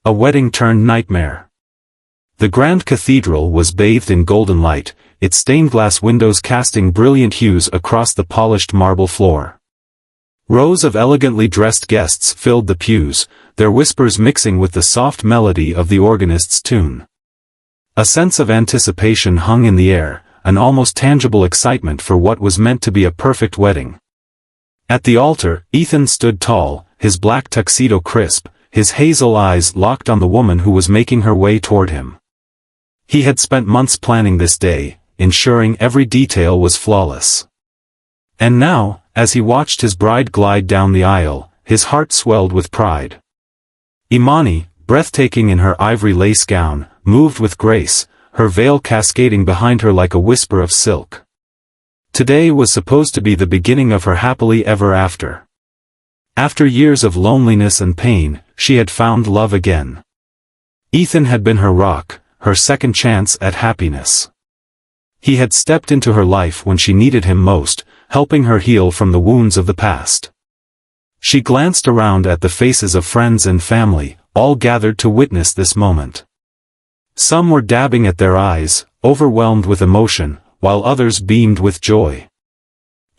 A wedding turned nightmare. The grand cathedral was bathed in golden light, its stained glass windows casting brilliant hues across the polished marble floor. Rows of elegantly dressed guests filled the pews, their whispers mixing with the soft melody of the organist's tune. A sense of anticipation hung in the air, an almost tangible excitement for what was meant to be a perfect wedding. At the altar, Ethan stood tall, his black tuxedo crisp, his hazel eyes locked on the woman who was making her way toward him. He had spent months planning this day, ensuring every detail was flawless. And now, as he watched his bride glide down the aisle, his heart swelled with pride. Imani, breathtaking in her ivory lace gown, moved with grace, her veil cascading behind her like a whisper of silk. Today was supposed to be the beginning of her happily ever after. After years of loneliness and pain, she had found love again. Ethan had been her rock, her second chance at happiness. He had stepped into her life when she needed him most, helping her heal from the wounds of the past. She glanced around at the faces of friends and family, all gathered to witness this moment. Some were dabbing at their eyes, overwhelmed with emotion, while others beamed with joy.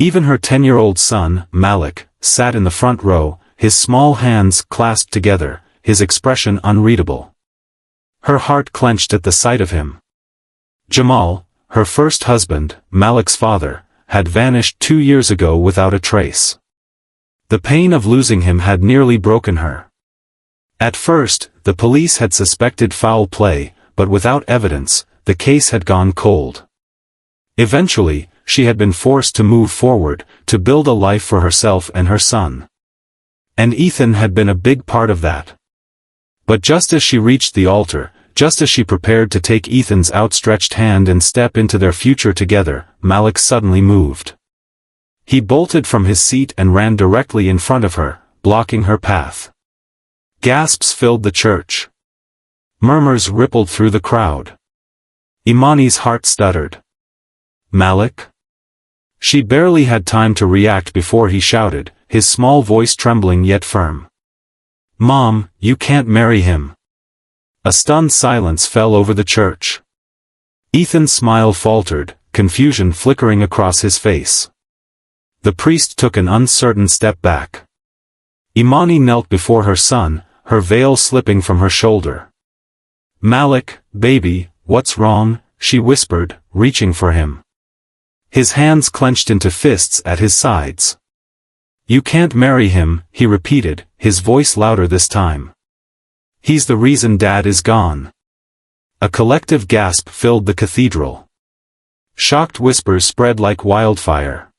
Even her 10-year-old son, Malik, sat in the front row, his small hands clasped together, his expression unreadable. Her heart clenched at the sight of him. Jamal, her first husband, Malik's father, had vanished 2 years ago without a trace. The pain of losing him had nearly broken her. At first, the police had suspected foul play, but without evidence, the case had gone cold. Eventually, she had been forced to move forward, to build a life for herself and her son. And Ethan had been a big part of that. But just as she reached the altar, just as she prepared to take Ethan's outstretched hand and step into their future together, Malik suddenly moved. He bolted from his seat and ran directly in front of her, blocking her path. Gasps filled the church. Murmurs rippled through the crowd. Imani's heart stuttered. Malik? She barely had time to react before he shouted, his small voice trembling yet firm. Mom, you can't marry him. A stunned silence fell over the church. Ethan's smile faltered, confusion flickering across his face. The priest took an uncertain step back. Imani knelt before her son, her veil slipping from her shoulder. Malik, baby, what's wrong? She whispered, reaching for him. His hands clenched into fists at his sides. You can't marry him, he repeated, his voice louder this time. He's the reason Dad is gone. A collective gasp filled the cathedral. Shocked whispers spread like wildfire.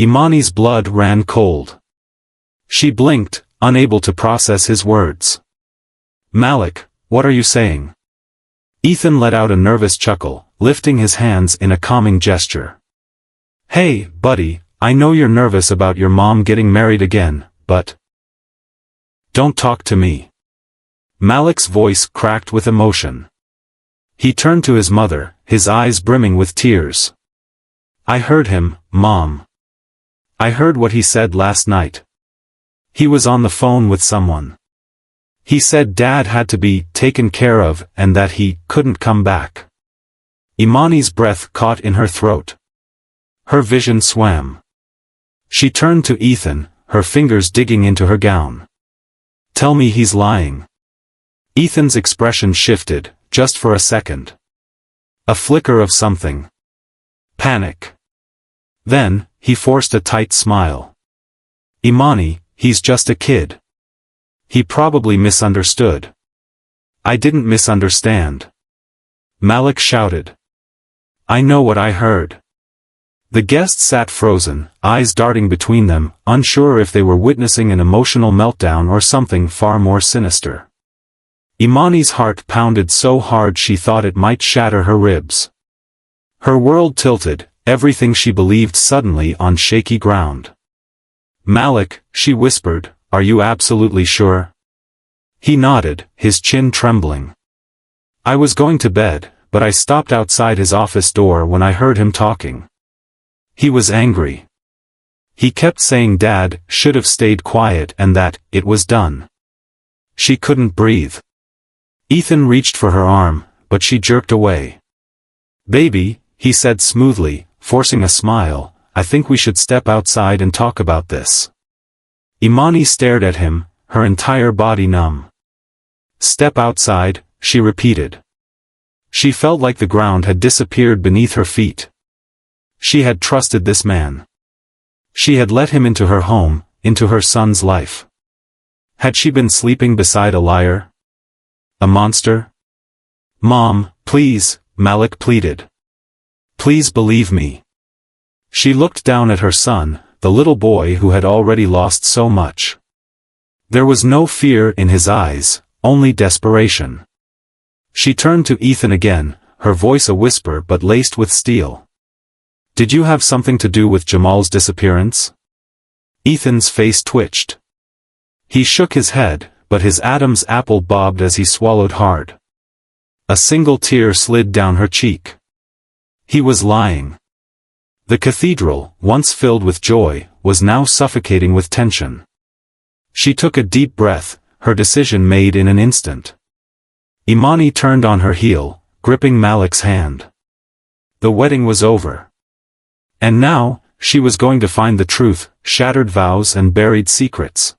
Imani's blood ran cold. She blinked, unable to process his words. Malik, what are you saying? Ethan let out a nervous chuckle, lifting his hands in a calming gesture. Hey, buddy, I know you're nervous about your mom getting married again, but don't talk to me. Malik's voice cracked with emotion. He turned to his mother, his eyes brimming with tears. I heard him, Mom. I heard what he said last night. He was on the phone with someone. He said Dad had to be taken care of and that he couldn't come back. Imani's breath caught in her throat. Her vision swam. She turned to Ethan, her fingers digging into her gown. Tell me he's lying. Ethan's expression shifted, just for a second. A flicker of something. Panic. Then, he forced a tight smile. Imani, he's just a kid. He probably misunderstood. I didn't misunderstand. Malik shouted. I know what I heard. The guests sat frozen, eyes darting between them, unsure if they were witnessing an emotional meltdown or something far more sinister. Imani's heart pounded so hard she thought it might shatter her ribs. Her world tilted, everything she believed suddenly on shaky ground. Malik, she whispered, are you absolutely sure? He nodded, his chin trembling. I was going to bed, but I stopped outside his office door when I heard him talking. He was angry. He kept saying Dad should have stayed quiet and that it was done. She couldn't breathe. Ethan reached for her arm, but she jerked away. "Baby," he said smoothly, forcing a smile, "I think we should step outside and talk about this." Imani stared at him, her entire body numb. "Step outside," she repeated. She felt like the ground had disappeared beneath her feet. She had trusted this man. She had let him into her home, into her son's life. Had she been sleeping beside a liar? A monster? "Mom, please," Malik pleaded. "Please believe me." She looked down at her son, the little boy who had already lost so much. There was no fear in his eyes, only desperation. She turned to Ethan again, her voice a whisper but laced with steel. "Did you have something to do with Jamal's disappearance?" Ethan's face twitched. He shook his head, but his Adam's apple bobbed as he swallowed hard. A single tear slid down her cheek. He was lying. The cathedral, once filled with joy, was now suffocating with tension. She took a deep breath, her decision made in an instant. Imani turned on her heel, gripping Malik's hand. The wedding was over. And now, she was going to find the truth, shattered vows and buried secrets.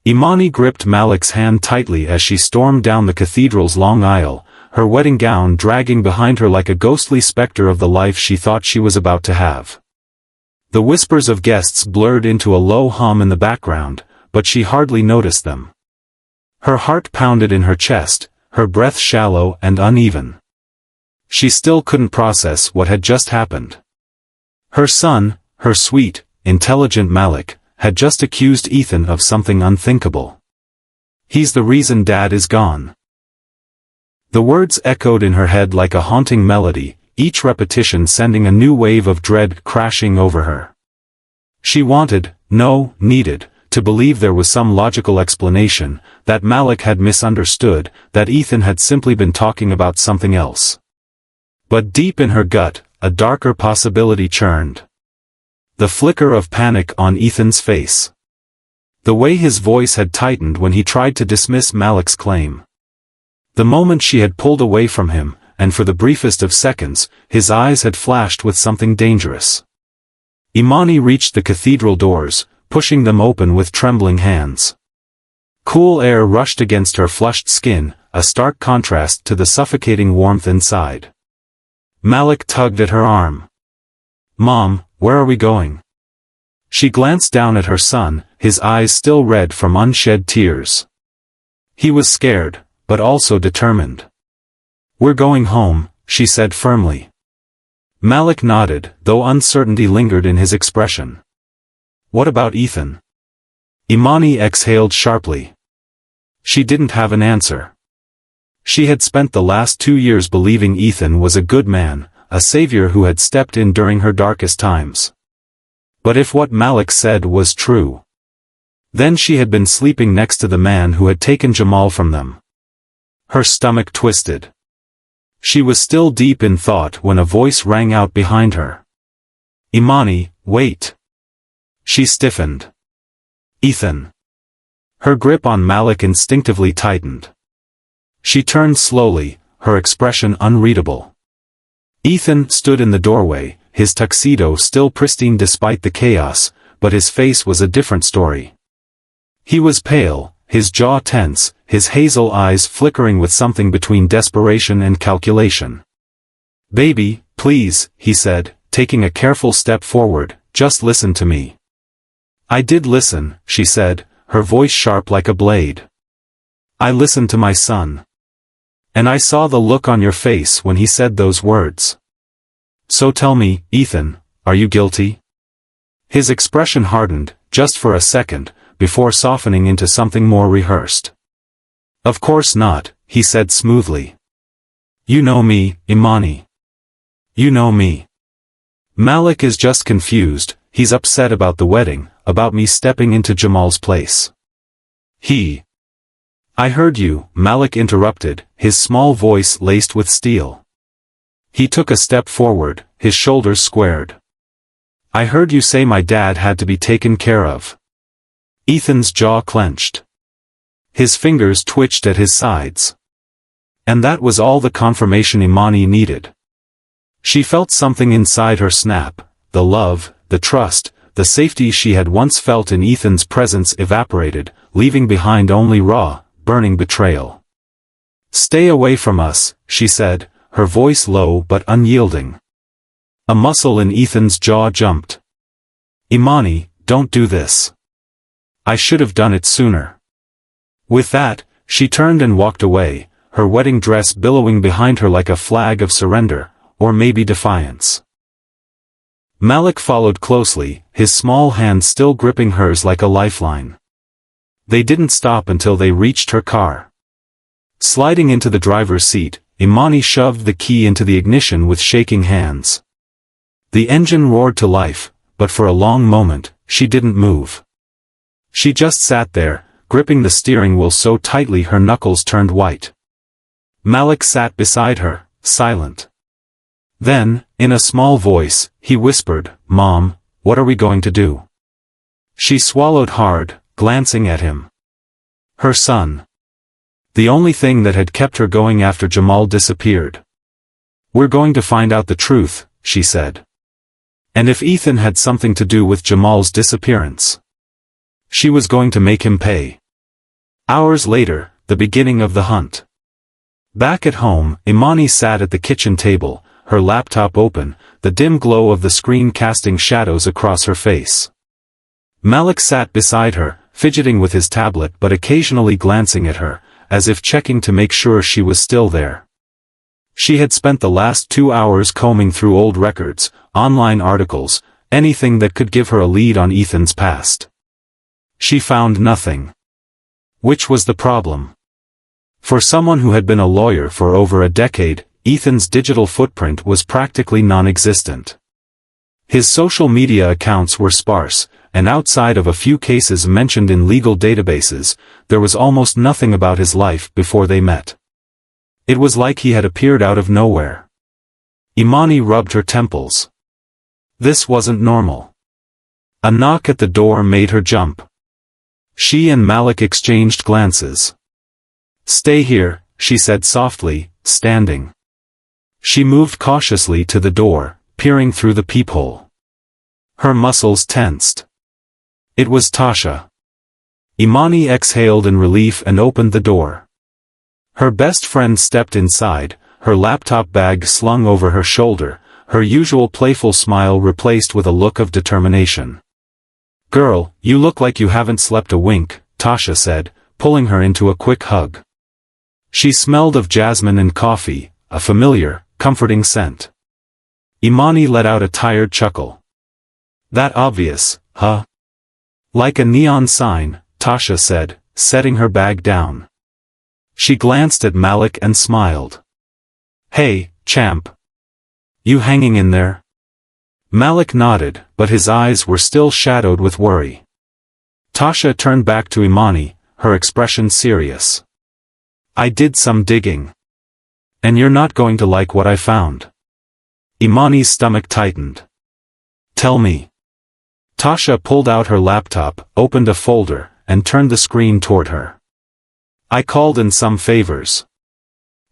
Imani gripped Malik's hand tightly as she stormed down the cathedral's long aisle, her wedding gown dragging behind her like a ghostly specter of the life she thought she was about to have. The whispers of guests blurred into a low hum in the background, but she hardly noticed them. Her heart pounded in her chest, her breath shallow and uneven. She still couldn't process what had just happened. Her son, her sweet, intelligent Malik, had just accused Ethan of something unthinkable. "He's the reason Dad is gone." The words echoed in her head like a haunting melody, each repetition sending a new wave of dread crashing over her. She wanted, no, needed, to believe there was some logical explanation, that Malik had misunderstood, that Ethan had simply been talking about something else. But deep in her gut, a darker possibility churned. The flicker of panic on Ethan's face. The way his voice had tightened when he tried to dismiss Malik's claim. The moment she had pulled away from him, and for the briefest of seconds, his eyes had flashed with something dangerous. Imani reached the cathedral doors, pushing them open with trembling hands. Cool air rushed against her flushed skin, a stark contrast to the suffocating warmth inside. Malik tugged at her arm. "Mom, where are we going?" She glanced down at her son, his eyes still red from unshed tears. He was scared, but also determined. "We're going home," she said firmly. Malik nodded, though uncertainty lingered in his expression. "What about Ethan?" Imani exhaled sharply. She didn't have an answer. She had spent the last 2 years believing Ethan was a good man, a savior who had stepped in during her darkest times. But if what Malik said was true, then she had been sleeping next to the man who had taken Jamal from them. Her stomach twisted. She was still deep in thought when a voice rang out behind her. "Imani, wait." She stiffened. "Ethan." Her grip on Malik instinctively tightened. She turned slowly, her expression unreadable. Ethan stood in the doorway, his tuxedo still pristine despite the chaos, but his face was a different story. He was pale, his jaw tense, his hazel eyes flickering with something between desperation and calculation. "Baby, please," he said, taking a careful step forward, "just listen to me." "I did listen," she said, her voice sharp like a blade. "I listened to my son. And I saw the look on your face when he said those words. So tell me, Ethan, are you guilty?" His expression hardened, just for a second, before softening into something more rehearsed. "Of course not," he said smoothly. "You know me, Imani. You know me. Malik is just confused, he's upset about the wedding, about me stepping into Jamal's place. I heard you," Malik interrupted, his small voice laced with steel. He took a step forward, his shoulders squared. "I heard you say my dad had to be taken care of." Ethan's jaw clenched. His fingers twitched at his sides. And that was all the confirmation Imani needed. She felt something inside her snap, the love, the trust, the safety she had once felt in Ethan's presence evaporated, leaving behind only raw, burning betrayal. "Stay away from us," she said, her voice low but unyielding. A muscle in Ethan's jaw jumped. "Imani, don't do this. I should have done it sooner." With that, she turned and walked away, her wedding dress billowing behind her like a flag of surrender, or maybe defiance. Malik followed closely, his small hand still gripping hers like a lifeline. They didn't stop until they reached her car. Sliding into the driver's seat, Imani shoved the key into the ignition with shaking hands. The engine roared to life, but for a long moment, she didn't move. She just sat there, gripping the steering wheel so tightly her knuckles turned white. Malik sat beside her, silent. Then, in a small voice, he whispered, "Mom, what are we going to do?" She swallowed hard, glancing at him. Her son. The only thing that had kept her going after Jamal disappeared. "We're going to find out the truth," she said. And if Ethan had something to do with Jamal's disappearance, she was going to make him pay. Hours later, the beginning of the hunt. Back at home, Imani sat at the kitchen table, her laptop open, the dim glow of the screen casting shadows across her face. Malik sat beside her, fidgeting with his tablet but occasionally glancing at her, as if checking to make sure she was still there. She had spent the last 2 hours combing through old records, online articles, anything that could give her a lead on Ethan's past. She found nothing. Which was the problem? For someone who had been a lawyer for over a decade, Ethan's digital footprint was practically non-existent. His social media accounts were sparse, and outside of a few cases mentioned in legal databases, there was almost nothing about his life before they met. It was like he had appeared out of nowhere. Imani rubbed her temples. This wasn't normal. A knock at the door made her jump. She and Malik exchanged glances. "Stay here," she said softly, standing. She moved cautiously to the door, peering through the peephole. Her muscles tensed. It was Tasha. Imani exhaled in relief and opened the door. Her best friend stepped inside, her laptop bag slung over her shoulder, her usual playful smile replaced with a look of determination. "Girl, you look like you haven't slept a wink," Tasha said, pulling her into a quick hug. She smelled of jasmine and coffee, a familiar, comforting scent. Imani let out a tired chuckle. "That obvious, huh?" "Like a neon sign," Tasha said, setting her bag down. She glanced at Malik and smiled. "Hey, champ. You hanging in there?" Malik nodded, but his eyes were still shadowed with worry. Tasha turned back to Imani, her expression serious. "I did some digging. And you're not going to like what I found." Imani's stomach tightened. "Tell me." Tasha pulled out her laptop, opened a folder, and turned the screen toward her. "I called in some favors.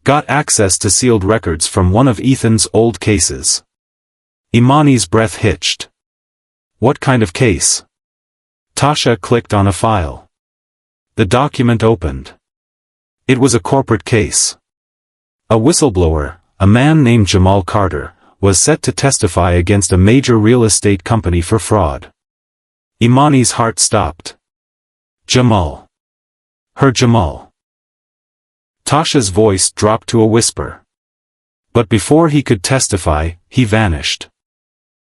Got access to sealed records from one of Ethan's old cases." Imani's breath hitched. "What kind of case?" Tasha clicked on a file. The document opened. It was a corporate case. A whistleblower, a man named Jamal Carter, was set to testify against a major real estate company for fraud. Imani's heart stopped. Jamal. Her Jamal. Tasha's voice dropped to a whisper. But before he could testify, he vanished.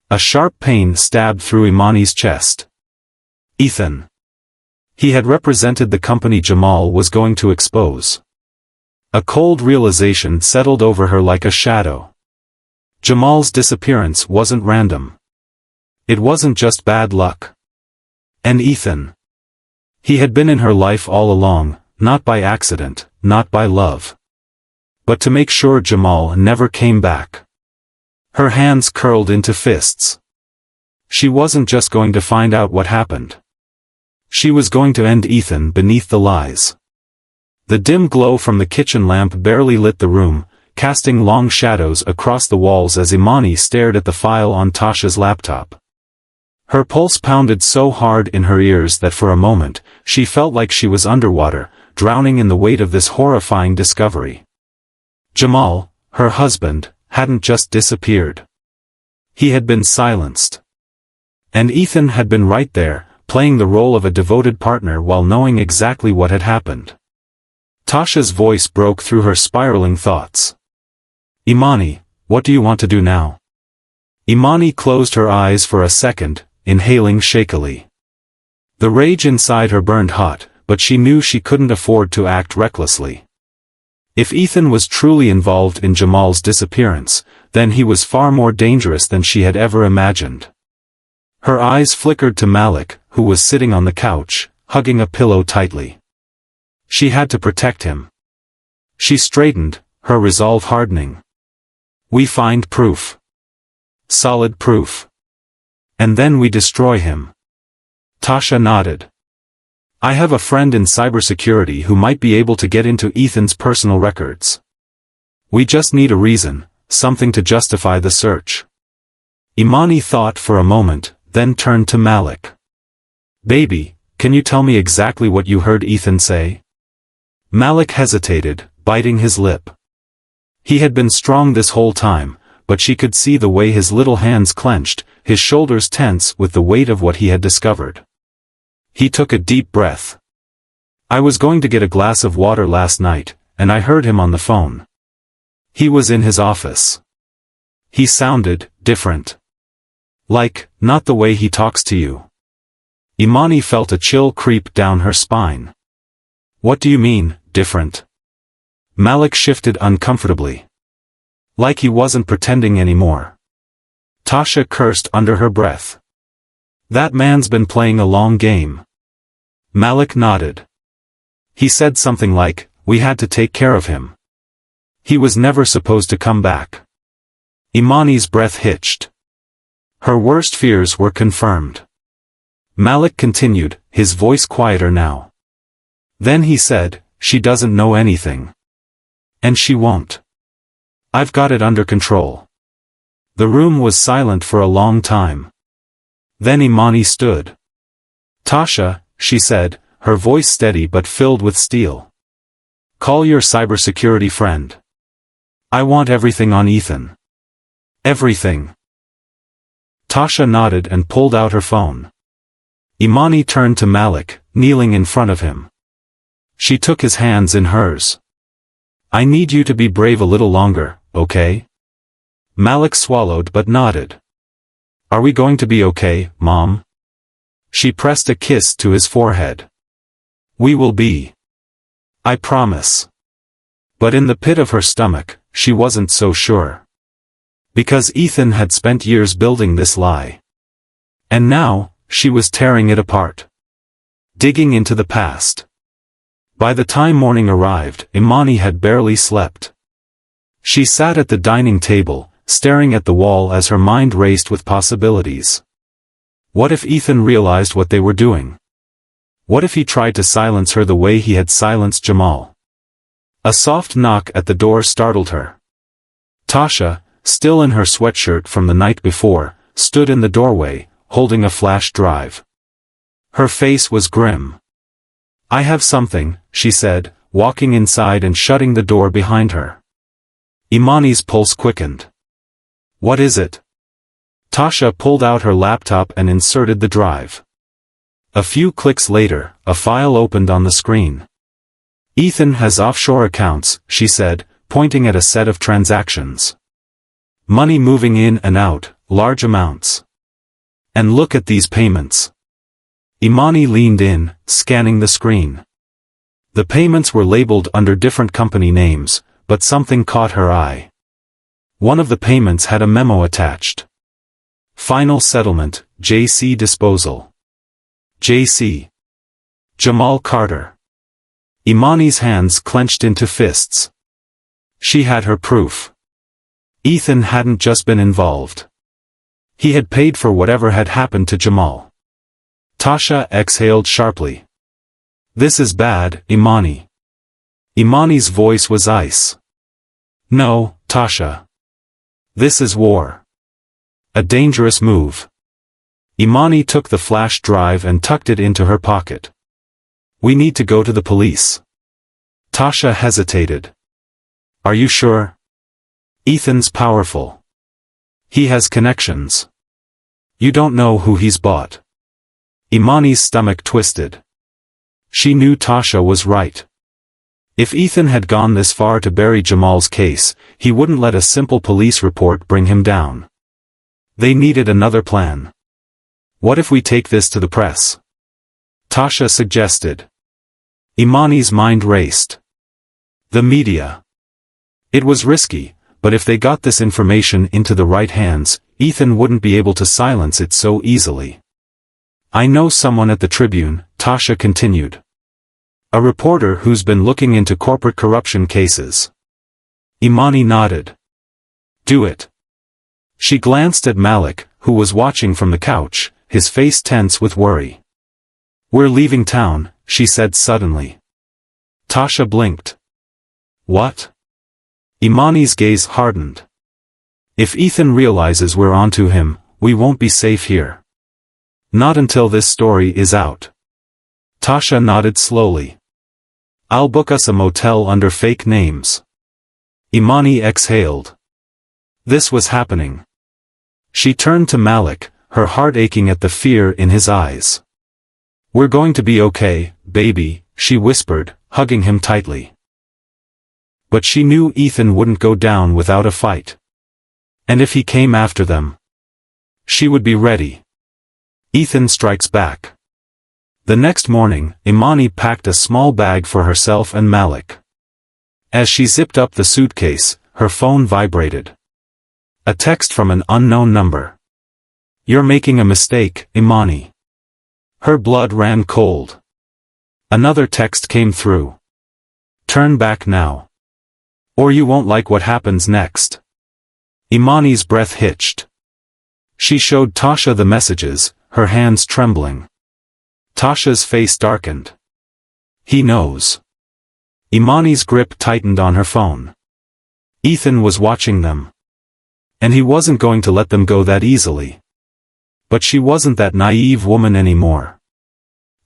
A sharp pain stabbed through Imani's chest. Ethan. He had represented the company Jamal was going to expose. A cold realization settled over her like a shadow. Jamal's disappearance wasn't random. It wasn't just bad luck. And Ethan. He had been in her life all along, not by accident, not by love. But to make sure Jamal never came back. Her hands curled into fists. She wasn't just going to find out what happened. She was going to end Ethan beneath the lies. The dim glow from the kitchen lamp barely lit the room, casting long shadows across the walls as Imani stared at the file on Tasha's laptop. Her pulse pounded so hard in her ears that for a moment, she felt like she was underwater, drowning in the weight of this horrifying discovery. Jamal, her husband, hadn't just disappeared. He had been silenced. And Ethan had been right there, playing the role of a devoted partner while knowing exactly what had happened. Tasha's voice broke through her spiraling thoughts. Imani, what do you want to do now? Imani closed her eyes for a second, inhaling shakily. The rage inside her burned hot, but she knew she couldn't afford to act recklessly. If Ethan was truly involved in Jamal's disappearance, then he was far more dangerous than she had ever imagined. Her eyes flickered to Malik, who was sitting on the couch, hugging a pillow tightly. She had to protect him. She straightened, her resolve hardening. We find proof. Solid proof. And then we destroy him. Tasha nodded. I have a friend in cybersecurity who might be able to get into Ethan's personal records. We just need a reason, something to justify the search. Imani thought for a moment, then turned to Malik. Baby, can you tell me exactly what you heard Ethan say? Malik hesitated, biting his lip. He had been strong this whole time, but she could see the way his little hands clenched, his shoulders tense with the weight of what he had discovered. He took a deep breath. I was going to get a glass of water last night, and I heard him on the phone. He was in his office. He sounded different. Like, not the way he talks to you. Imani felt a chill creep down her spine. What do you mean, different? Malik shifted uncomfortably. Like he wasn't pretending anymore. Tasha cursed under her breath. That man's been playing a long game. Malik nodded. He said something like, we had to take care of him. He was never supposed to come back. Imani's breath hitched. Her worst fears were confirmed. Malik continued, his voice quieter now. Then he said, she doesn't know anything. And she won't. I've got it under control. The room was silent for a long time. Then Imani stood. Tasha, she said, her voice steady but filled with steel. Call your cybersecurity friend. I want everything on Ethan. Everything. Tasha nodded and pulled out her phone. Imani turned to Malik, kneeling in front of him. She took his hands in hers. I need you to be brave a little longer, okay? Malik swallowed but nodded. Are we going to be okay, Mom? She pressed a kiss to his forehead. We will be. I promise. But in the pit of her stomach, she wasn't so sure. Because Ethan had spent years building this lie. And now, she was tearing it apart. Digging into the past. By the time morning arrived, Imani had barely slept. She sat at the dining table, staring at the wall as her mind raced with possibilities. What if Ethan realized what they were doing? What if he tried to silence her the way he had silenced Jamal? A soft knock at the door startled her. Tasha, still in her sweatshirt from the night before, stood in the doorway, holding a flash drive. Her face was grim. I have something, she said, walking inside and shutting the door behind her. Imani's pulse quickened. What is it? Tasha pulled out her laptop and inserted the drive. A few clicks later, a file opened on the screen. Ethan has offshore accounts, she said, pointing at a set of transactions. Money moving in and out, large amounts. And look at these payments. Imani leaned in, scanning the screen. The payments were labeled under different company names, but something caught her eye. One of the payments had a memo attached. Final settlement, JC Disposal. JC. Jamal Carter. Imani's hands clenched into fists. She had her proof. Ethan hadn't just been involved. He had paid for whatever had happened to Jamal. Tasha exhaled sharply. This is bad, Imani. Imani's voice was ice. No, Tasha. This is war. A dangerous move. Imani took the flash drive and tucked it into her pocket. We need to go to the police. Tasha hesitated. Are you sure? Ethan's powerful. He has connections. You don't know who he's bought. Imani's stomach twisted. She knew Tasha was right. If Ethan had gone this far to bury Jamal's case, he wouldn't let a simple police report bring him down. They needed another plan. What if we take this to the press? Tasha suggested. Imani's mind raced. The media. It was risky, but if they got this information into the right hands, Ethan wouldn't be able to silence it so easily. I know someone at the Tribune, Tasha continued. A reporter who's been looking into corporate corruption cases. Imani nodded. Do it. She glanced at Malik, who was watching from the couch, his face tense with worry. We're leaving town, she said suddenly. Tasha blinked. What? Imani's gaze hardened. If Ethan realizes we're onto him, we won't be safe here. Not until this story is out. Tasha nodded slowly. I'll book us a motel under fake names. Imani exhaled. This was happening. She turned to Malik, her heart aching at the fear in his eyes. We're going to be okay, baby, she whispered, hugging him tightly. But she knew Ethan wouldn't go down without a fight. And if he came after them, she would be ready. Ethan strikes back. The next morning, Imani packed a small bag for herself and Malik. As she zipped up the suitcase, her phone vibrated. A text from an unknown number. You're making a mistake, Imani. Her blood ran cold. Another text came through. Turn back now. Or you won't like what happens next. Imani's breath hitched. She showed Tasha the messages, her hands trembling. Tasha's face darkened. He knows. Imani's grip tightened on her phone. Ethan was watching them. And he wasn't going to let them go that easily. But she wasn't that naive woman anymore.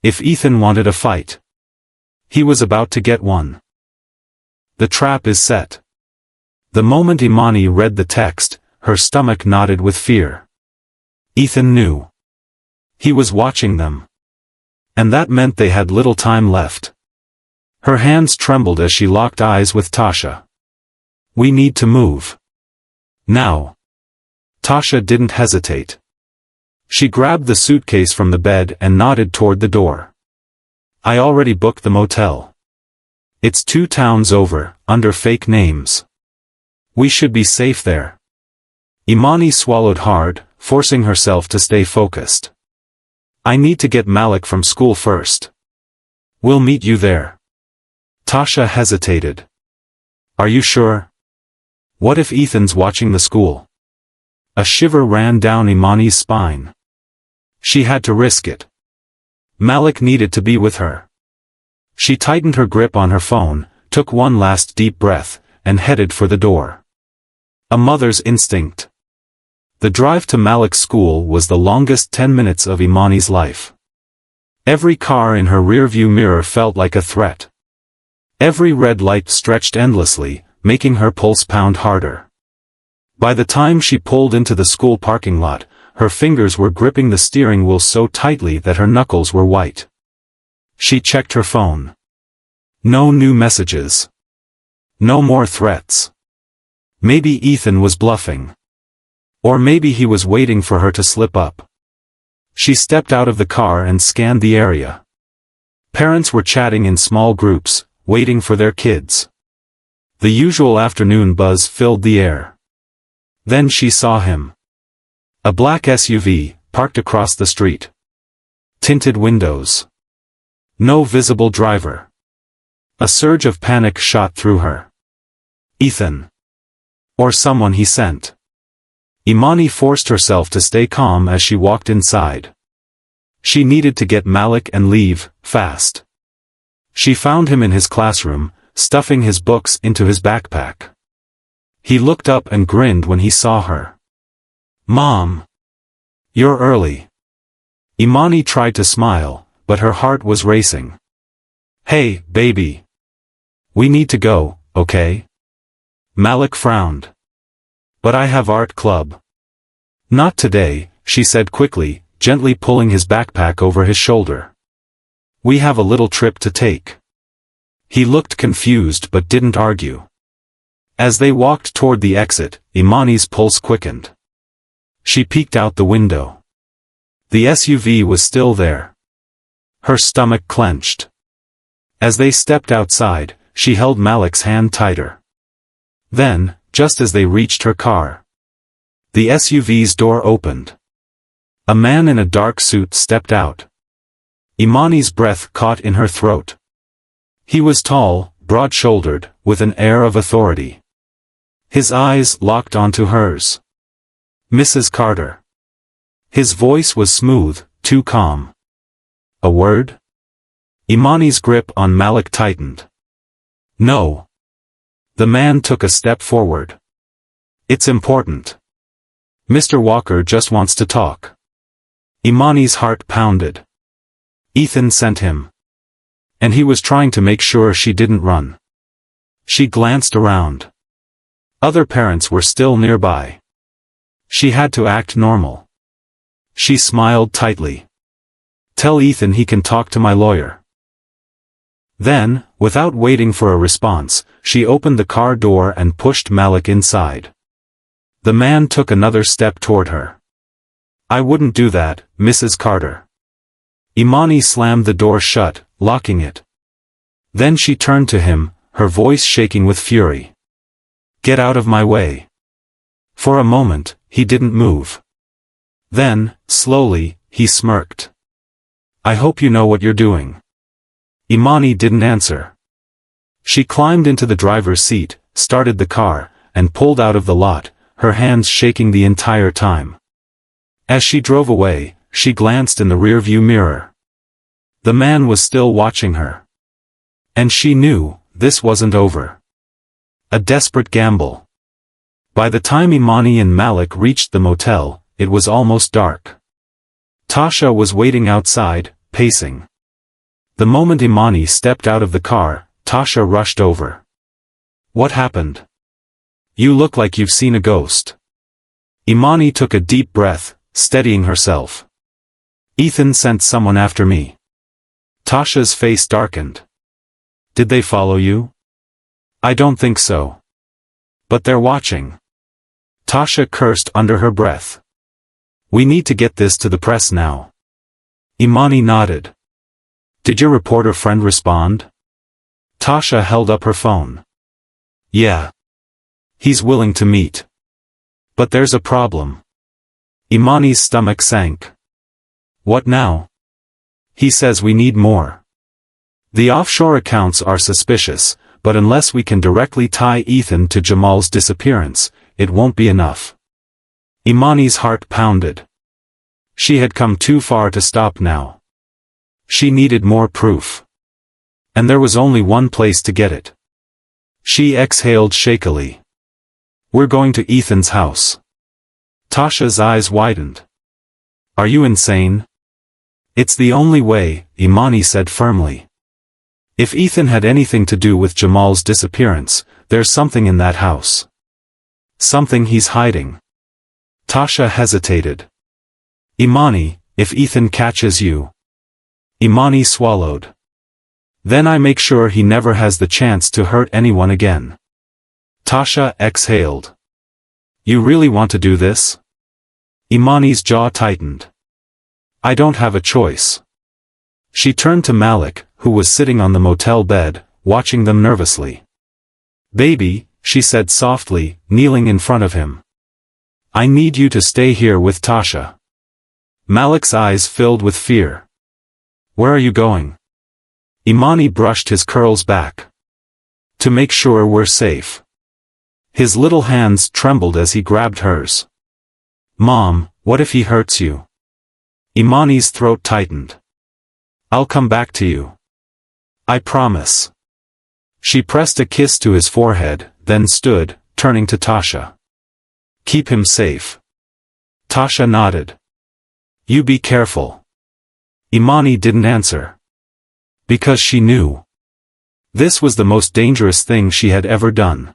If Ethan wanted a fight, he was about to get one. The trap is set. The moment Imani read the text, her stomach knotted with fear. Ethan knew. He was watching them. And that meant they had little time left. Her hands trembled as she locked eyes with Tasha. We need to move. Now. Tasha didn't hesitate. She grabbed the suitcase from the bed and nodded toward the door. I already booked the motel. It's 2 towns over, under fake names. We should be safe there. Imani swallowed hard, forcing herself to stay focused. I need to get Malik from school first. We'll meet you there. Tasha hesitated. Are you sure? What if Ethan's watching the school? A shiver ran down Imani's spine. She had to risk it. Malik needed to be with her. She tightened her grip on her phone, took one last deep breath, and headed for the door. A mother's instinct. The drive to Malik's school was the longest 10 minutes of Imani's life. Every car in her rearview mirror felt like a threat. Every red light stretched endlessly, making her pulse pound harder. By the time she pulled into the school parking lot, her fingers were gripping the steering wheel so tightly that her knuckles were white. She checked her phone. No new messages. No more threats. Maybe Ethan was bluffing. Or maybe he was waiting for her to slip up. She stepped out of the car and scanned the area. Parents were chatting in small groups, waiting for their kids. The usual afternoon buzz filled the air. Then she saw him. A black SUV, parked across the street. Tinted windows. No visible driver. A surge of panic shot through her. Ethan. Or someone he sent. Imani forced herself to stay calm as she walked inside. She needed to get Malik and leave, fast. She found him in his classroom, stuffing his books into his backpack. He looked up and grinned when he saw her. "Mom! You're early." Imani tried to smile, but her heart was racing. "Hey, baby. We need to go, okay?" Malik frowned. "But I have art club." "Not today," she said quickly, gently pulling his backpack over his shoulder. "We have a little trip to take." He looked confused but didn't argue. As they walked toward the exit, Imani's pulse quickened. She peeked out the window. The SUV was still there. Her stomach clenched. As they stepped outside, she held Malik's hand tighter. Then, just as they reached her car, the SUV's door opened. A man in a dark suit stepped out. Imani's breath caught in her throat. He was tall, broad-shouldered, with an air of authority. His eyes locked onto hers. "Mrs. Carter." His voice was smooth, too calm. "A word?" Imani's grip on Malik tightened. "No." The man took a step forward. "It's important. Mr. Walker just wants to talk." Imani's heart pounded. Ethan sent him. And he was trying to make sure she didn't run. She glanced around. Other parents were still nearby. She had to act normal. She smiled tightly. "Tell Ethan he can talk to my lawyer." Then, without waiting for a response, she opened the car door and pushed Malik inside. The man took another step toward her. "I wouldn't do that, Mrs. Carter." Imani slammed the door shut, locking it. Then she turned to him, her voice shaking with fury. "Get out of my way." For a moment, he didn't move. Then, slowly, he smirked. "I hope you know what you're doing." Imani didn't answer. She climbed into the driver's seat, started the car, and pulled out of the lot, her hands shaking the entire time. As she drove away, she glanced in the rearview mirror. The man was still watching her. And she knew, this wasn't over. A desperate gamble. By the time Imani and Malik reached the motel, it was almost dark. Tasha was waiting outside, pacing. The moment Imani stepped out of the car, Tasha rushed over. "What happened? You look like you've seen a ghost." Imani took a deep breath, steadying herself. "Ethan sent someone after me." Tasha's face darkened. "Did they follow you?" "I don't think so. But they're watching." Tasha cursed under her breath. "We need to get this to the press now." Imani nodded. "Did your reporter friend respond?" Tasha held up her phone. "Yeah. He's willing to meet. But there's a problem." Imani's stomach sank. "What now?" "He says we need more. The offshore accounts are suspicious, but unless we can directly tie Ethan to Jamal's disappearance, it won't be enough." Imani's heart pounded. She had come too far to stop now. She needed more proof. And there was only one place to get it. She exhaled shakily. "We're going to Ethan's house." Tasha's eyes widened. "Are you insane?" "It's the only way," Imani said firmly. "If Ethan had anything to do with Jamal's disappearance, there's something in that house. Something he's hiding." Tasha hesitated. "Imani, if Ethan catches you..." Imani swallowed. "Then I make sure he never has the chance to hurt anyone again." Tasha exhaled. "You really want to do this?" Imani's jaw tightened. "I don't have a choice." She turned to Malik, who was sitting on the motel bed, watching them nervously. "Baby," she said softly, kneeling in front of him. "I need you to stay here with Tasha." Malik's eyes filled with fear. "Where are you going?" Imani brushed his curls back. "To make sure we're safe." His little hands trembled as he grabbed hers. "Mom, what if he hurts you?" Imani's throat tightened. "I'll come back to you. I promise." She pressed a kiss to his forehead, then stood, turning to Tasha. Keep him safe. Tasha nodded. You be careful. Imani didn't answer. Because she knew. This was the most dangerous thing she had ever done.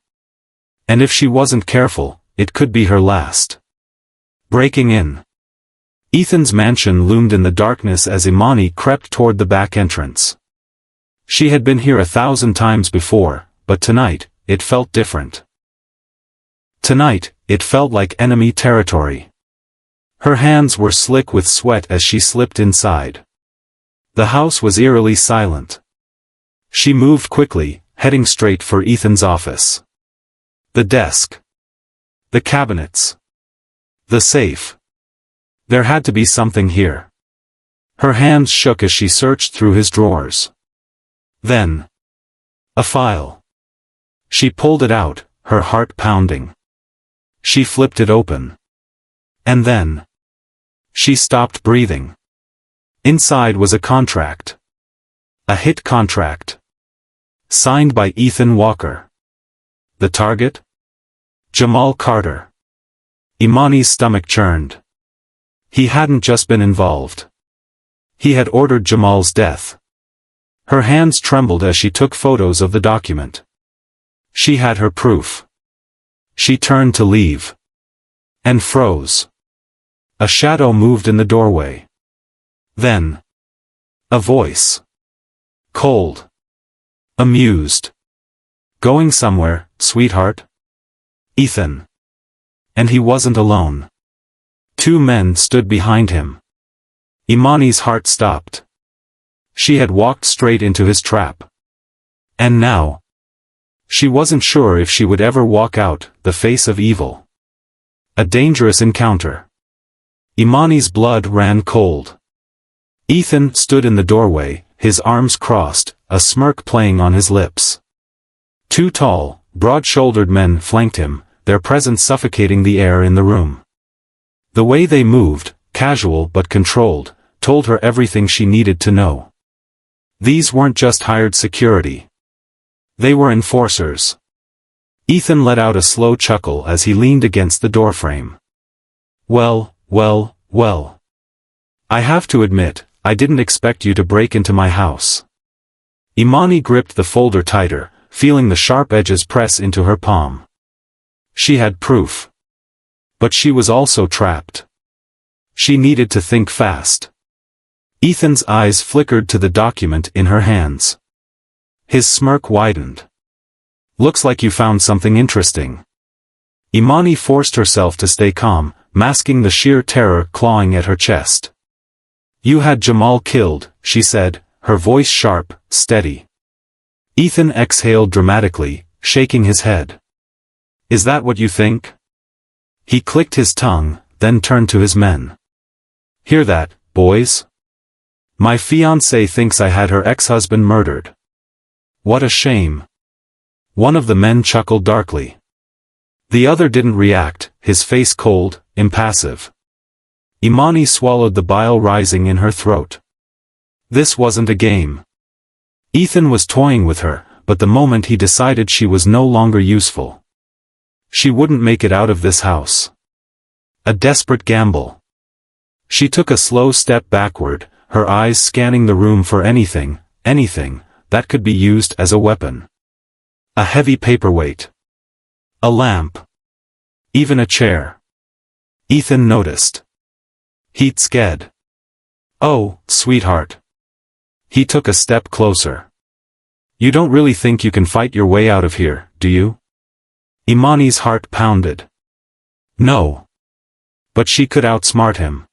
And if she wasn't careful, it could be her last. Breaking in. Ethan's mansion loomed in the darkness as Imani crept toward the back entrance. She had been here 1,000 times before, but tonight, it felt different. Tonight, it felt like enemy territory. Her hands were slick with sweat as she slipped inside. The house was eerily silent. She moved quickly, heading straight for Ethan's office. The desk. The cabinets. The safe. There had to be something here. Her hands shook as she searched through his drawers. Then. A file. She pulled it out, her heart pounding. She flipped it open. And then. She stopped breathing. Inside was a contract. A hit contract. Signed by Ethan Walker. The target? Jamal Carter. Imani's stomach churned. He hadn't just been involved. He had ordered Jamal's death. Her hands trembled as she took photos of the document. She had her proof. She turned to leave. And froze. A shadow moved in the doorway. Then. A voice. Cold. Amused. Going somewhere, sweetheart? Ethan. And he wasn't alone. 2 men stood behind him. Imani's heart stopped. She had walked straight into his trap. And now. She wasn't sure if she would ever walk out, the face of evil. A dangerous encounter. Imani's blood ran cold. Ethan stood in the doorway, his arms crossed, a smirk playing on his lips. 2 tall, broad-shouldered men flanked him, their presence suffocating the air in the room. The way they moved, casual but controlled, told her everything she needed to know. These weren't just hired security. They were enforcers. Ethan let out a slow chuckle as he leaned against the doorframe. Well. I have to admit, I didn't expect you to break into my house. Imani gripped the folder tighter, feeling the sharp edges press into her palm. She had proof. But she was also trapped. She needed to think fast. Ethan's eyes flickered to the document in her hands. His smirk widened. Looks like you found something interesting. Imani forced herself to stay calm, masking the sheer terror clawing at her chest. You had Jamal killed, she said, her voice sharp, steady. Ethan exhaled dramatically, shaking his head. Is that what you think? He clicked his tongue, then turned to his men. Hear that, boys? My fiancée thinks I had her ex-husband murdered. What a shame. One of the men chuckled darkly. The other didn't react, his face cold, impassive. Imani swallowed the bile rising in her throat. This wasn't a game. Ethan was toying with her, but the moment he decided she was no longer useful. She wouldn't make it out of this house. A desperate gamble. She took a slow step backward, her eyes scanning the room for anything that could be used as a weapon. A heavy paperweight. A lamp. Even a chair. Ethan noticed. He'd scared. Oh, sweetheart. He took a step closer. You don't really think you can fight your way out of here, do you? Imani's heart pounded. No. But she could outsmart him.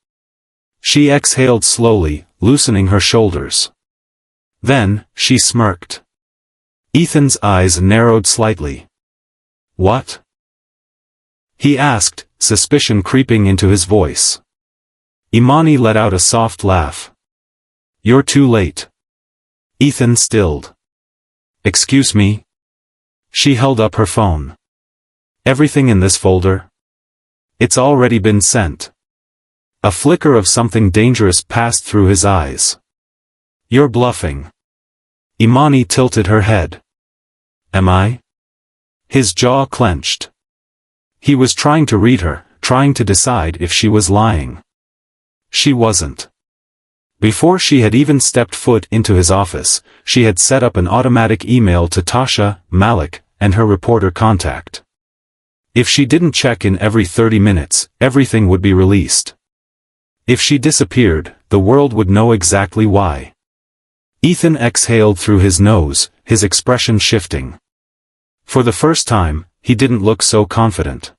She exhaled slowly, loosening her shoulders. Then, she smirked. Ethan's eyes narrowed slightly. What? He asked, suspicion creeping into his voice. Imani let out a soft laugh. You're too late. Ethan stilled. Excuse me? She held up her phone. Everything in this folder? It's already been sent. A flicker of something dangerous passed through his eyes. You're bluffing. Imani tilted her head. am I? His jaw clenched. He was trying to read her, trying to decide if she was lying. She wasn't. Before she had even stepped foot into his office, she had set up an automatic email to Tasha, Malik, and her reporter contact. If she didn't check in every 30 minutes, everything would be released. If she disappeared, the world would know exactly why. Ethan exhaled through his nose, his expression shifting. For the first time, he didn't look so confident.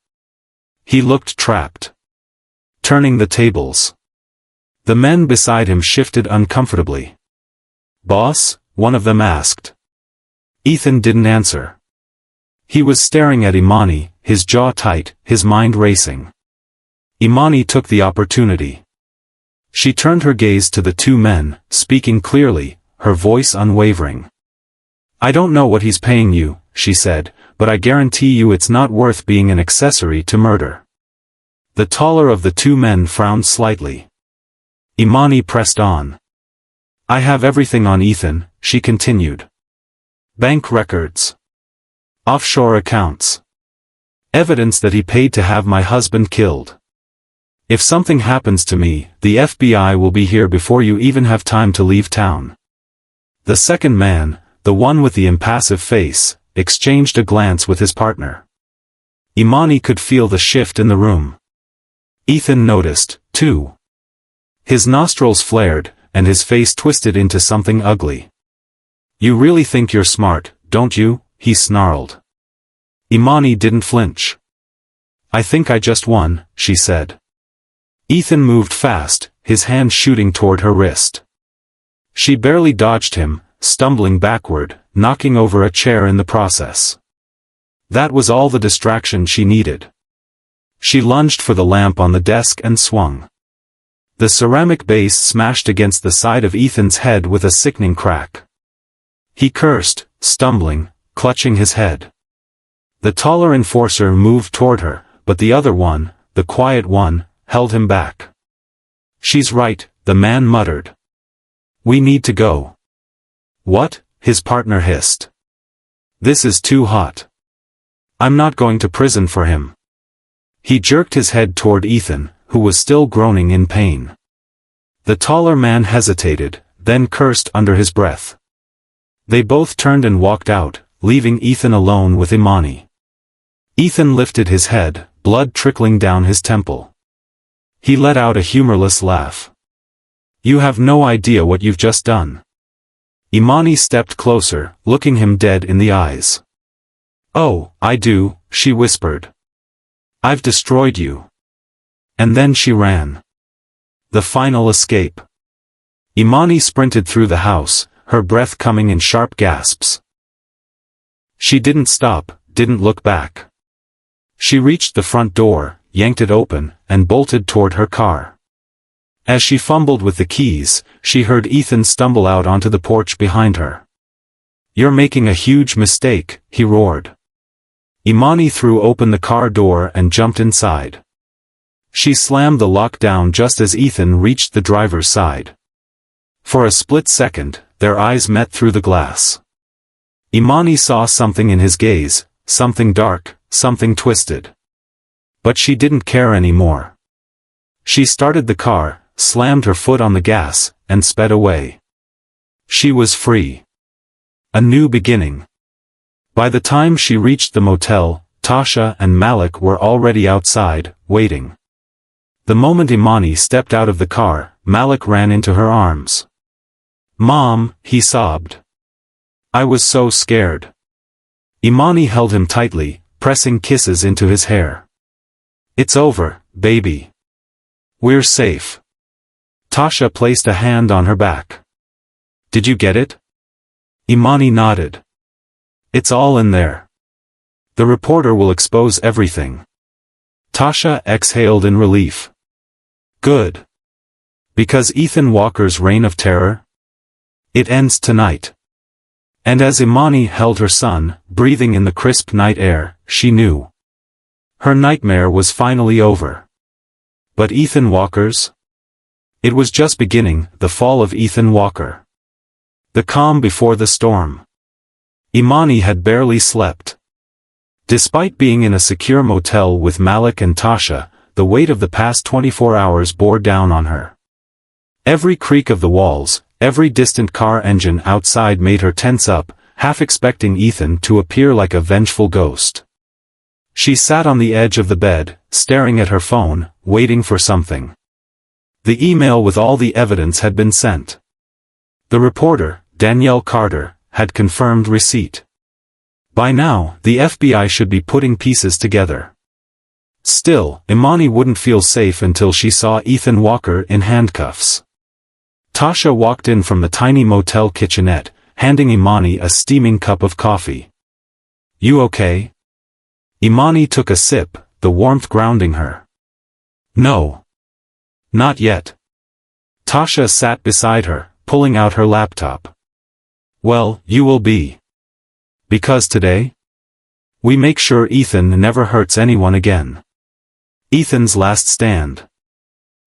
He looked trapped. Turning the tables. The men beside him shifted uncomfortably. "Boss?" one of them asked. Ethan didn't answer. He was staring at Imani, his jaw tight, his mind racing. Imani took the opportunity. She turned her gaze to the two men, speaking clearly, her voice unwavering. "I don't know what he's paying you," she said, "but I guarantee you it's not worth being an accessory to murder." The taller of the two men frowned slightly. Imani pressed on. "I have everything on Ethan," she continued. "Bank records. Offshore accounts. Evidence that he paid to have my husband killed. If something happens to me, the FBI will be here before you even have time to leave town." The second man, the one with the impassive face, exchanged a glance with his partner. Imani could feel the shift in the room. Ethan noticed, too. His nostrils flared, and his face twisted into something ugly. "You really think you're smart, don't you?" he snarled. Imani didn't flinch. "I think I just won," she said. Ethan moved fast, his hand shooting toward her wrist. She barely dodged him, stumbling backward, knocking over a chair in the process. That was all the distraction she needed. She lunged for the lamp on the desk and swung. The ceramic base smashed against the side of Ethan's head with a sickening crack. He cursed, stumbling, clutching his head. The taller enforcer moved toward her, but the other one, the quiet one, held him back. "She's right," the man muttered. "We need to go." "What?" his partner hissed. "This is too hot. I'm not going to prison for him." He jerked his head toward Ethan, who was still groaning in pain. The taller man hesitated, then cursed under his breath. They both turned and walked out, leaving Ethan alone with Imani. Ethan lifted his head, blood trickling down his temple. He let out a humorless laugh. "You have no idea what you've just done." Imani stepped closer, looking him dead in the eyes. "Oh, I do," she whispered. "I've destroyed you." And then she ran. The final escape. Imani sprinted through the house, her breath coming in sharp gasps. She didn't stop, didn't look back. She reached the front door, yanked it open, and bolted toward her car. As she fumbled with the keys, she heard Ethan stumble out onto the porch behind her. "You're making a huge mistake," he roared. Imani threw open the car door and jumped inside. She slammed the lock down just as Ethan reached the driver's side. For a split second, their eyes met through the glass. Imani saw something in his gaze, something dark, something twisted. But she didn't care anymore. She started the car, slammed her foot on the gas, and sped away. She was free. A new beginning. By the time she reached the motel, Tasha and Malik were already outside, waiting. The moment Imani stepped out of the car, Malik ran into her arms. "Mom," he sobbed. "I was so scared." Imani held him tightly, pressing kisses into his hair. "It's over, baby. We're safe." Tasha placed a hand on her back. "Did you get it?" Imani nodded. "It's all in there. The reporter will expose everything." Tasha exhaled in relief. "Good. Because Ethan Walker's reign of terror? It ends tonight." And as Imani held her son, breathing in the crisp night air, she knew. Her nightmare was finally over. But Ethan Walker's? It was just beginning, the fall of Ethan Walker. The calm before the storm. Imani had barely slept. Despite being in a secure motel with Malik and Tasha, the weight of the past 24 hours bore down on her. Every creak of the walls, every distant car engine outside made her tense up, half expecting Ethan to appear like a vengeful ghost. She sat on the edge of the bed, staring at her phone, waiting for something. The email with all the evidence had been sent. The reporter, Danielle Carter, had confirmed receipt. By now, the FBI should be putting pieces together. Still, Imani wouldn't feel safe until she saw Ethan Walker in handcuffs. Tasha walked in from the tiny motel kitchenette, handing Imani a steaming cup of coffee. "You okay?" Imani took a sip, the warmth grounding her. "No. Not yet." Tasha sat beside her, pulling out her laptop. "Well, you will be. Because today, we make sure Ethan never hurts anyone again." Ethan's last stand.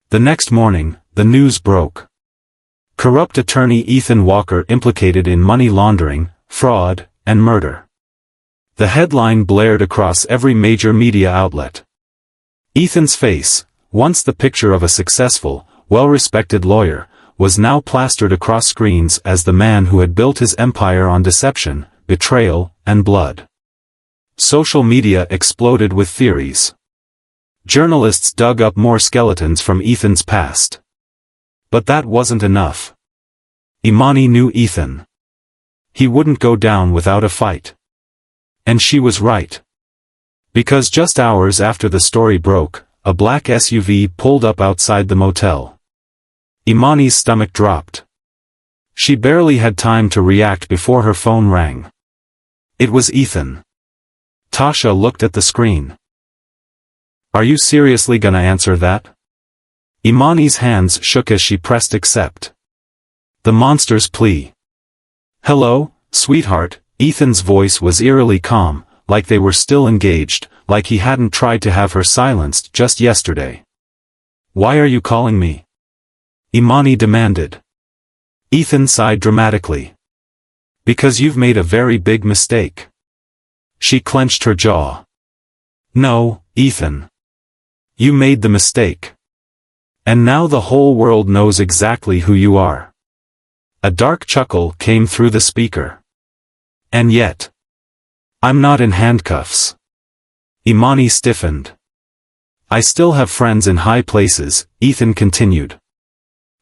The next morning, the news broke. Corrupt attorney Ethan Walker implicated in money laundering, fraud, and murder. The headline blared across every major media outlet. Ethan's face, once the picture of a successful, well-respected lawyer, was now plastered across screens as the man who had built his empire on deception, betrayal, and blood. Social media exploded with theories. Journalists dug up more skeletons from Ethan's past. But that wasn't enough. Imani knew Ethan. He wouldn't go down without a fight. And she was right. Because just hours after the story broke, a black SUV pulled up outside the motel. Imani's stomach dropped. She barely had time to react before her phone rang. It was Ethan. Tasha looked at the screen. "Are you seriously gonna answer that?" Imani's hands shook as she pressed accept. The monster's plea. "Hello, sweetheart," Ethan's voice was eerily calm, like they were still engaged, like he hadn't tried to have her silenced just yesterday. "Why are you calling me?" Imani demanded. Ethan sighed dramatically. "Because you've made a very big mistake." She clenched her jaw. "No, Ethan. You made the mistake. And now the whole world knows exactly who you are." A dark chuckle came through the speaker. "And yet, I'm not in handcuffs." Imani stiffened. "I still have friends in high places," Ethan continued.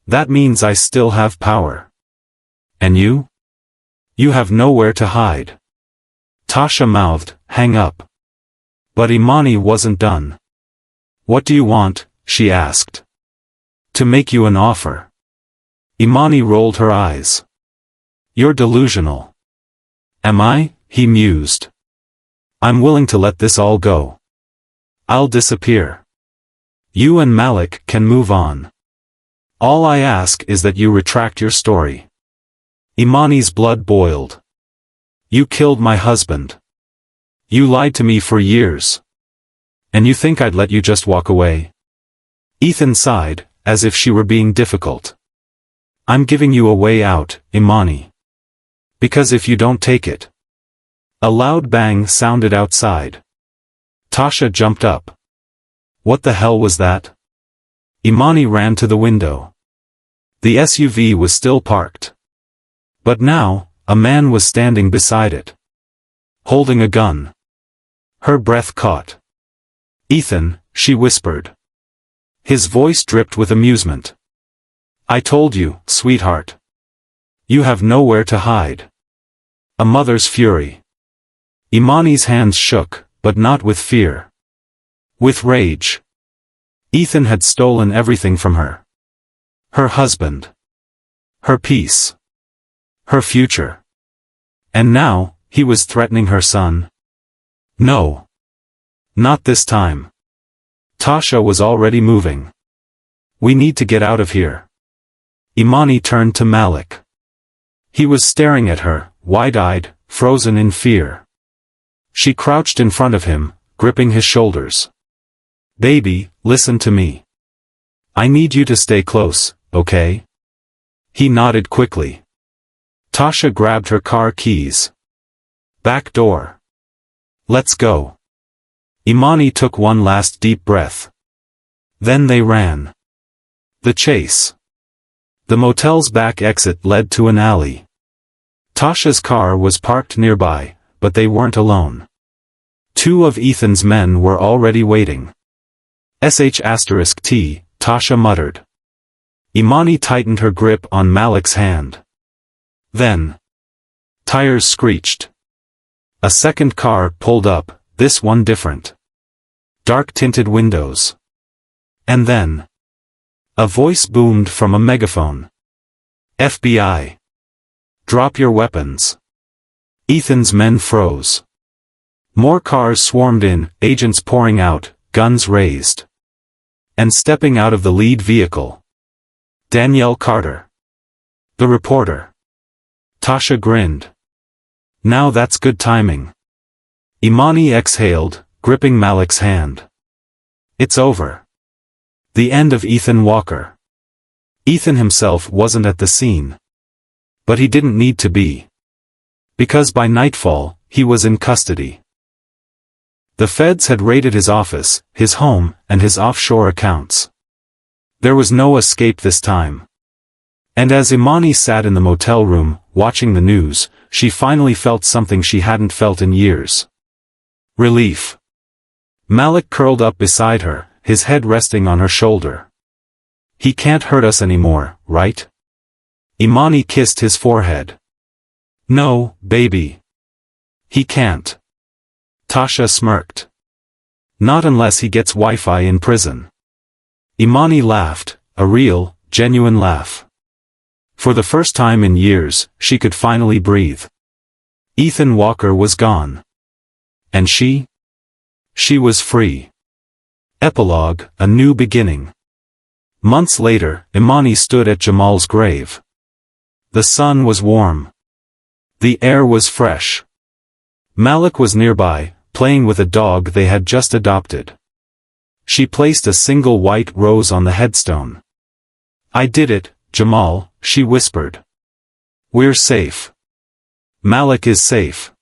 "That means I still have power. And you? You have nowhere to hide." Tasha mouthed, "Hang up." But Imani wasn't done. "What do you want?" she asked. "To make you an offer." Imani rolled her eyes. "You're delusional." "Am I?" he mused. "I'm willing to let this all go. I'll disappear. You and Malik can move on. All I ask is that you retract your story." Imani's blood boiled. "You killed my husband. You lied to me for years. And you think I'd let you just walk away?" Ethan sighed, as if she were being difficult. "I'm giving you a way out, Imani. Because if you don't take it." A loud bang sounded outside. Tasha jumped up. What the hell was that? Imani ran to the window. The SUV was still parked. But now, a man was standing beside it. Holding a gun. Her breath caught. "Ethan," she whispered. His voice dripped with amusement. "I told you, sweetheart. You have nowhere to hide." A mother's fury. Imani's hands shook, but not with fear. With rage. Ethan had stolen everything from her. Her husband. Her peace. Her future. And now, he was threatening her son. No. Not this time. Tasha was already moving. "We need to get out of here." Imani turned to Malik. He was staring at her, wide-eyed, frozen in fear. She crouched in front of him, gripping his shoulders. "Baby, listen to me. I need you to stay close, okay?" He nodded quickly. Tasha grabbed her car keys. Back door. Let's go. Imani took one last deep breath. Then they ran. The chase. The motel's back exit led to an alley. Tasha's car was parked nearby, but they weren't alone. Two of Ethan's men were already waiting. *T, Tasha muttered. Imani tightened her grip on Malik's hand. Then. Tires screeched. A second car pulled up, this one different. Dark-tinted windows. And then. A voice boomed from a megaphone. FBI. Drop your weapons. Ethan's men froze. More cars swarmed in, agents pouring out, guns raised. And stepping out of the lead vehicle. Danielle Carter. The reporter. Tasha grinned. Now that's good timing. Imani exhaled, gripping Malik's hand. It's over. The end of Ethan Walker. Ethan himself wasn't at the scene. But he didn't need to be. Because by nightfall, he was in custody. The feds had raided his office, his home, and his offshore accounts. There was no escape this time. And as Imani sat in the motel room, watching the news, she finally felt something she hadn't felt in years. Relief. Malik curled up beside her, his head resting on her shoulder. He can't hurt us anymore, right? Imani kissed his forehead. No, baby. He can't. Tasha smirked. Not unless he gets Wi-Fi in prison. Imani laughed, a real, genuine laugh. For the first time in years, she could finally breathe. Ethan Walker was gone. And she? She was free. Epilogue, a new beginning. Months later, Imani stood at Jamal's grave. The sun was warm. The air was fresh. Malik was nearby, playing with a dog they had just adopted. She placed a single white rose on the headstone. I did it, Jamal, she whispered. We're safe. Malik is safe.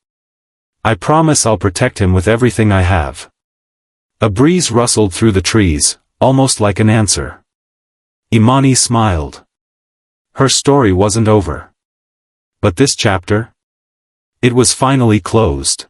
I promise I'll protect him with everything I have. A breeze rustled through the trees, almost like an answer. Imani smiled. Her story wasn't over. But this chapter? It was finally closed.